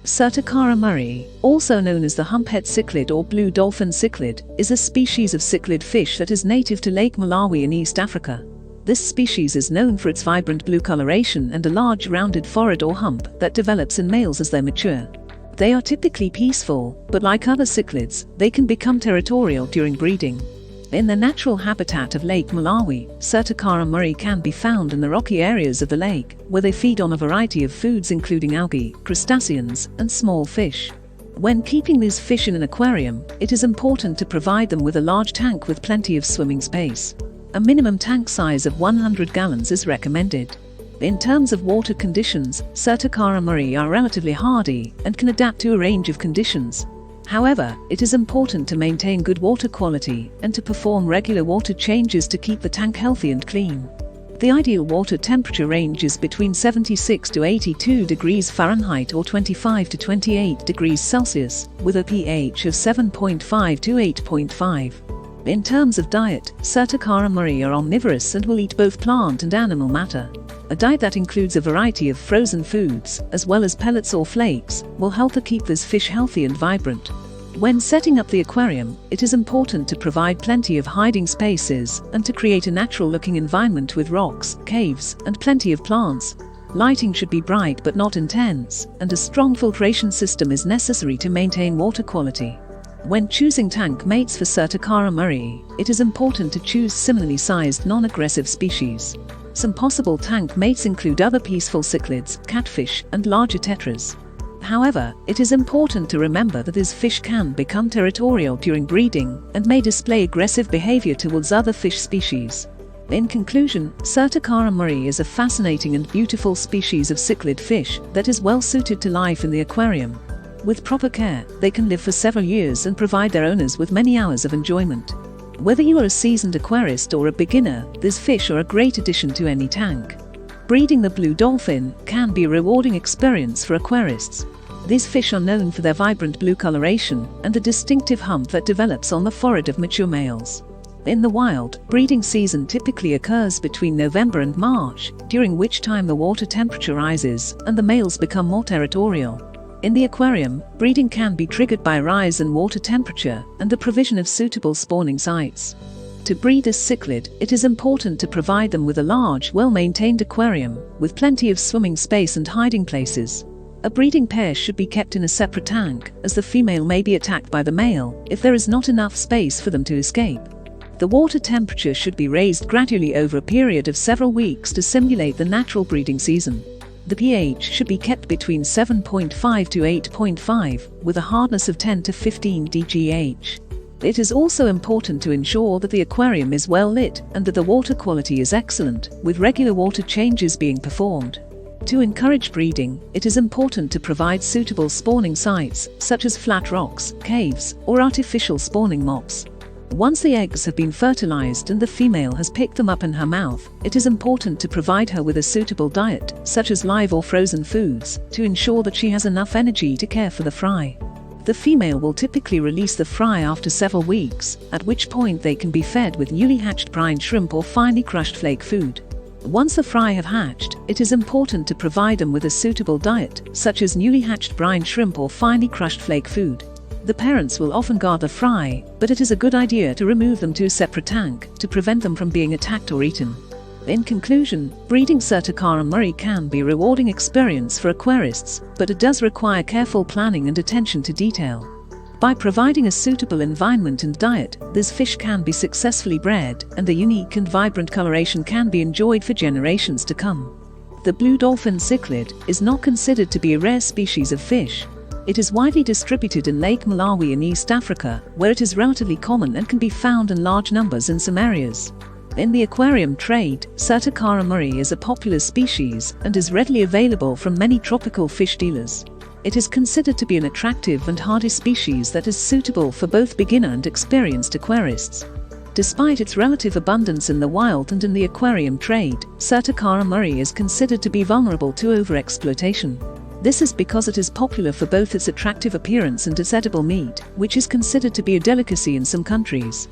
Cyrtocara moorii, also known as the Humphead Cichlid or Blue Dolphin Cichlid, is a species of cichlid fish that is native to Lake Malawi in East Africa. This species is known for its vibrant blue coloration and a large rounded forehead or hump that develops in males as they mature. They are typically peaceful, but like other cichlids, they can become territorial during breeding. In the natural habitat of Lake Malawi, Cyrtocara moorii can be found in the rocky areas of the lake, where they feed on a variety of foods including algae, crustaceans, and small fish. When keeping these fish in an aquarium, it is important to provide them with a large tank with plenty of swimming space. A minimum tank size of 100 gallons is recommended. In terms of water conditions, Cyrtocara moorii are relatively hardy and can adapt to a range of conditions. However, it is important to maintain good water quality and to perform regular water changes to keep the tank healthy and clean. The ideal water temperature range is between 76 to 82 degrees Fahrenheit or 25 to 28 degrees Celsius, with a pH of 7.5 to 8.5. In terms of diet, Cyrtocara moorii are omnivorous and will eat both plant and animal matter. A diet that includes a variety of frozen foods, as well as pellets or flakes, will help to keep this fish healthy and vibrant. When setting up the aquarium, it is important to provide plenty of hiding spaces and to create a natural-looking environment with rocks, caves, and plenty of plants. Lighting should be bright but not intense, and a strong filtration system is necessary to maintain water quality. When choosing tank mates for Cyrtocara moorii, it is important to choose similarly sized non-aggressive species. Some possible tank mates include other peaceful cichlids, catfish, and larger tetras. However, it is important to remember that these fish can become territorial during breeding and may display aggressive behavior towards other fish species. In conclusion, Cyrtocara moorii is a fascinating and beautiful species of cichlid fish that is well suited to life in the aquarium. With proper care, they can live for several years and provide their owners with many hours of enjoyment. Whether you are a seasoned aquarist or a beginner, these fish are a great addition to any tank. Breeding the blue dolphin can be a rewarding experience for aquarists. These fish are known for their vibrant blue coloration and the distinctive hump that develops on the forehead of mature males. In the wild, breeding season typically occurs between November and March, during which time the water temperature rises and the males become more territorial. In the aquarium, breeding can be triggered by a rise in water temperature and the provision of suitable spawning sites. To breed this cichlid, it is important to provide them with a large, well-maintained aquarium, with plenty of swimming space and hiding places. A breeding pair should be kept in a separate tank, as the female may be attacked by the male if there is not enough space for them to escape. The water temperature should be raised gradually over a period of several weeks to simulate the natural breeding season. The pH should be kept between 7.5 to 8.5, with a hardness of 10 to 15 dgH. It is also important to ensure that the aquarium is well lit and that the water quality is excellent, with regular water changes being performed. To encourage breeding, it is important to provide suitable spawning sites, such as flat rocks, caves, or artificial spawning mops. Once the eggs have been fertilized and the female has picked them up in her mouth, it is important to provide her with a suitable diet, such as live or frozen foods, to ensure that she has enough energy to care for the fry. The female will typically release the fry after several weeks, at which point they can be fed with newly hatched brine shrimp or finely crushed flake food. Once the fry have hatched, it is important to provide them with a suitable diet, such as newly hatched brine shrimp or finely crushed flake food. The parents will often guard the fry, but it is a good idea to remove them to a separate tank to prevent them from being attacked or eaten. In conclusion, breeding Cyrtocara moorii can be a rewarding experience for aquarists, but it does require careful planning and attention to detail. By providing a suitable environment and diet, these fish can be successfully bred, and the unique and vibrant coloration can be enjoyed for generations to come. The Blue Dolphin Cichlid is not considered to be a rare species of fish. It is widely distributed in Lake Malawi in East Africa, where it is relatively common and can be found in large numbers in some areas. In the aquarium trade, Cyrtocara moorii is a popular species and is readily available from many tropical fish dealers. It is considered to be an attractive and hardy species that is suitable for both beginner and experienced aquarists. Despite its relative abundance in the wild and in the aquarium trade, Cyrtocara moorii is considered to be vulnerable to overexploitation. This is because it is popular for both its attractive appearance and its edible meat, which is considered to be a delicacy in some countries.